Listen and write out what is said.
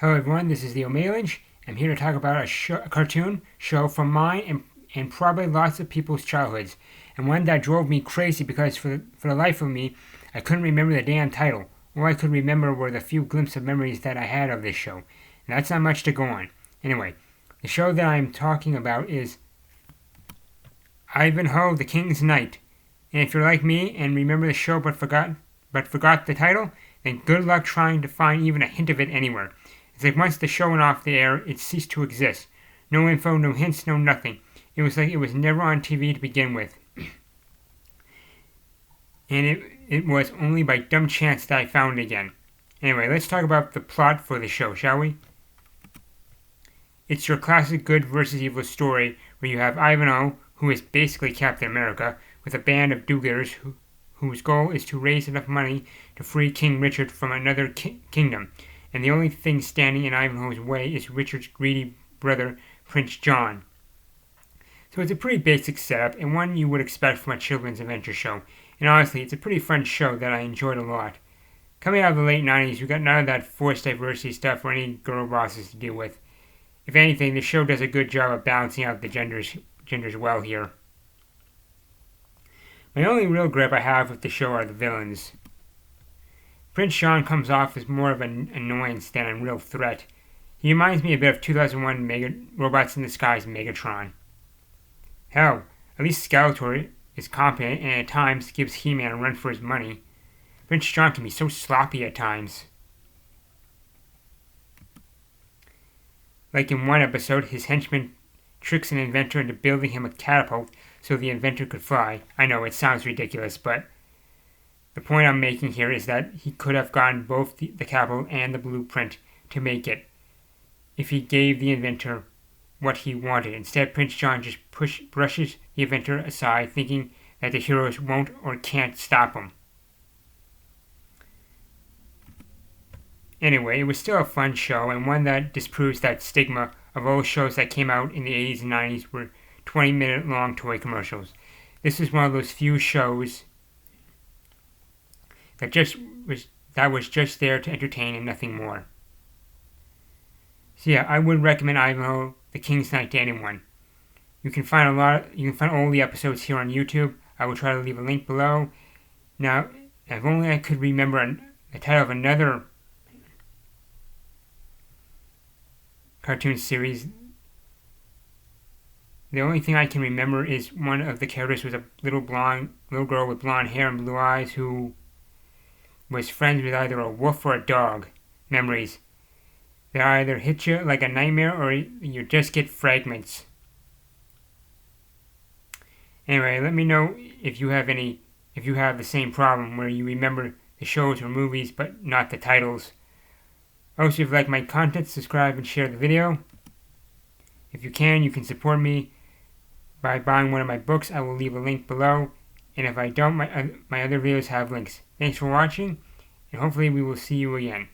Hello everyone, this is the O'Malinge. I'm here to talk about a cartoon show from mine and probably lots of people's childhoods, and one that drove me crazy because for the life of me, I couldn't remember the damn title. All I could remember were the few glimpses of memories that I had of this show, and that's not much to go on. Anyway, the show that I'm talking about is Ivanhoe the King's Knight, and if you're like me and remember the show but forgot the title, then good luck trying to find even a hint of it anywhere. It's like once the show went off the air, it ceased to exist. No info, no hints, no nothing. It was like it was never on TV to begin with. And it was only by dumb chance that I found it again. Anyway, let's talk about the plot for the show, shall we? It's your classic good versus evil story where you have Ivanhoe, who is basically Captain America, with a band of do-gooders whose goal is to raise enough money to free King Richard from another kingdom. And the only thing standing in Ivanhoe's way is Richard's greedy brother, Prince John. So it's a pretty basic setup, and one you would expect from a children's adventure show. And honestly, it's a pretty fun show that I enjoyed a lot. Coming out of the late 90s, we got none of that forced diversity stuff or any girl bosses to deal with. If anything, the show does a good job of balancing out the genders well here. My only real gripe I have with the show are the villains. Prince John comes off as more of an annoyance than a real threat. He reminds me a bit of 2001 Robots in Disguise Megatron. Hell, at least Skeletor is competent and at times gives He-Man a run for his money. Prince John can be so sloppy at times. Like in one episode, his henchman tricks an inventor into building him a catapult so the inventor could fly. I know, it sounds ridiculous, but the point I'm making here is that he could have gotten both the catapult and the blueprint to make it if he gave the inventor what he wanted. Instead, Prince John just brushes the inventor aside, thinking that the heroes won't or can't stop him. Anyway, it was still a fun show, and one that disproves that stigma of all shows that came out in the 80s and 90s were 20-minute long toy commercials. This is one of those few shows that was just there to entertain and nothing more. So yeah, I would recommend Ivanhoe the King's Knight to anyone. You can find all the episodes here on YouTube. I will try to leave a link below. Now, if only I could remember the title of another cartoon series. The only thing I can remember is one of the characters was a little girl with blonde hair and blue eyes who was friends with either a wolf or a dog. Memories. They either hit you like a nightmare or you just get fragments. Anyway, let me know if you have the same problem where you remember the shows or movies but not the titles. Also, if you like my content, subscribe and share the video. If you can support me by buying one of my books. I will leave a link below. And if I don't, my other videos have links. Thanks for watching, and hopefully we will see you again.